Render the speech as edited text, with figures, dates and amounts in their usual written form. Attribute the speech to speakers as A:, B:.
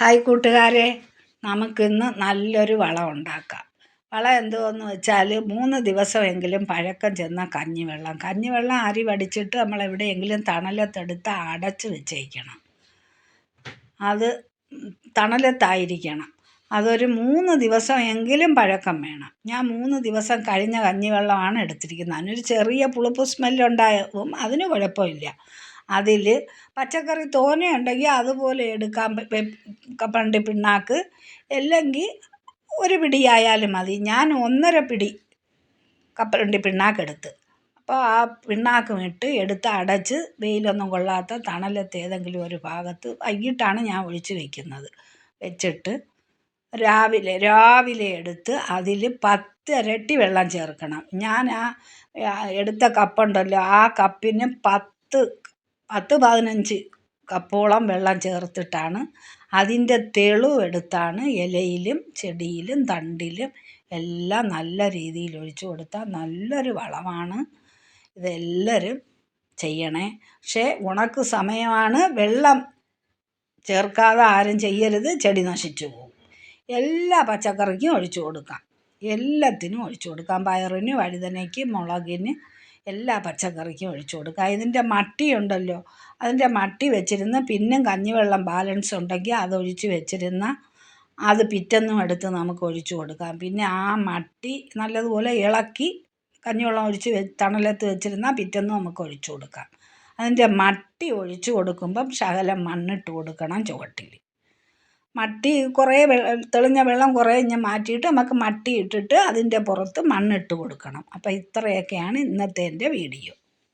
A: Hi കൂട്ടുകാരെ, നമുക്കിന്ന് നല്ലൊരു വളം ഉണ്ടാക്കാം. വളം എന്തുവെന്ന് വെച്ചാൽ 3 ദിവസമെങ്കിലും പഴക്കം ചെന്ന കഞ്ഞിവെള്ളം അരി വടിച്ചിട്ട് നമ്മൾ എവിടെയെങ്കിലും തണലത്തെടുത്ത് അടച്ച് വെച്ചേക്കണം. അത് തണലത്തായിരിക്കണം. അതൊരു 3 ദിവസമെങ്കിലും പഴക്കം വേണം. ഞാൻ 3 ദിവസം കഴിഞ്ഞ കഞ്ഞിവെള്ളമാണ് എടുത്തിരിക്കുന്നത്. അതിനൊരു ചെറിയ പുളിപ്പ് സ്മെല്ലുണ്ടാകും, അതിന് കുഴപ്പമില്ല. അതിൽ പച്ചക്കറി തോനെയുണ്ടെങ്കിൽ അതുപോലെ എടുക്കാം. കപ്പലണ്ടി പിണ്ണാക്ക് അല്ലെങ്കിൽ ഒരു പിടിയായാലും മതി. ഞാൻ 1.5 പിടി കപ്പലണ്ടി പിണ്ണാക്കെടുത്ത്, അപ്പോൾ ആ പിണ്ണാക്കും എടുത്ത് അടച്ച് വെയിലൊന്നും കൊള്ളാത്ത തണലത്ത് ഏതെങ്കിലും ഒരു ഭാഗത്ത് വൈകിട്ടാണ് ഞാൻ ഒഴിച്ച് വെച്ചിട്ട് രാവിലെ എടുത്ത് അതിൽ 10 ഇരട്ടി വെള്ളം ചേർക്കണം. ഞാൻ എടുത്ത കപ്പുണ്ടല്ലോ, ആ കപ്പിന് 10-15 കപ്പോളം വെള്ളം ചേർത്തിട്ടാണ് അതിൻ്റെ തെളിവെടുത്താണ് ഇലയിലും ചെടിയിലും തണ്ടിലും എല്ലാം നല്ല രീതിയിൽ ഒഴിച്ചു കൊടുത്താൽ നല്ലൊരു വളമാണ്. ഇതെല്ലാവരും ചെയ്യണേ. പക്ഷേ ഉണക്ക് സമയമാണ്, വെള്ളം ചേർക്കാതെ ആരും ചെയ്യരുത്, ചെടി നശിച്ചു പോകും. എല്ലാ പച്ചക്കറിക്കും ഒഴിച്ചു കൊടുക്കാം, എല്ലാത്തിനും ഒഴിച്ചു കൊടുക്കാം. പയറിന്, വഴുതനയ്ക്ക്, മുളകിന്, എല്ലാ പച്ചക്കറിക്കും ഒഴിച്ചു കൊടുക്കാം. ഇതിൻ്റെ മട്ടിയുണ്ടല്ലോ, അതിൻ്റെ മട്ടി വെച്ചിരുന്ന് പിന്നും കഞ്ഞിവെള്ളം ബാലൻസ് ഉണ്ടെങ്കിൽ അതൊഴിച്ച് വെച്ചിരുന്ന അത് പിറ്റെന്നും എടുത്ത് നമുക്ക് ഒഴിച്ചു കൊടുക്കാം. പിന്നെ ആ മട്ടി നല്ലതുപോലെ ഇളക്കി കഞ്ഞിവെള്ളം ഒഴിച്ച് തണലത്ത് വെച്ചിരുന്നാൽ പിറ്റെന്നും നമുക്ക് ഒഴിച്ചു കൊടുക്കാം. അതിൻ്റെ മട്ടി ഒഴിച്ചു കൊടുക്കുമ്പം ശകലം മണ്ണിട്ട് കൊടുക്കണം ചുവട്ടിൽ. മട്ടി കുറേ തെളിഞ്ഞ വെള്ളം കുറേ മാറ്റിയിട്ട് നമുക്ക് മട്ടി ഇട്ടിട്ട് അതിൻ്റെ പുറത്ത് മണ്ണിട്ട് കൊടുക്കണം. അപ്പോൾ ഇത്രയൊക്കെയാണ് ഇന്നത്തെ എൻ്റെ വീഡിയോ.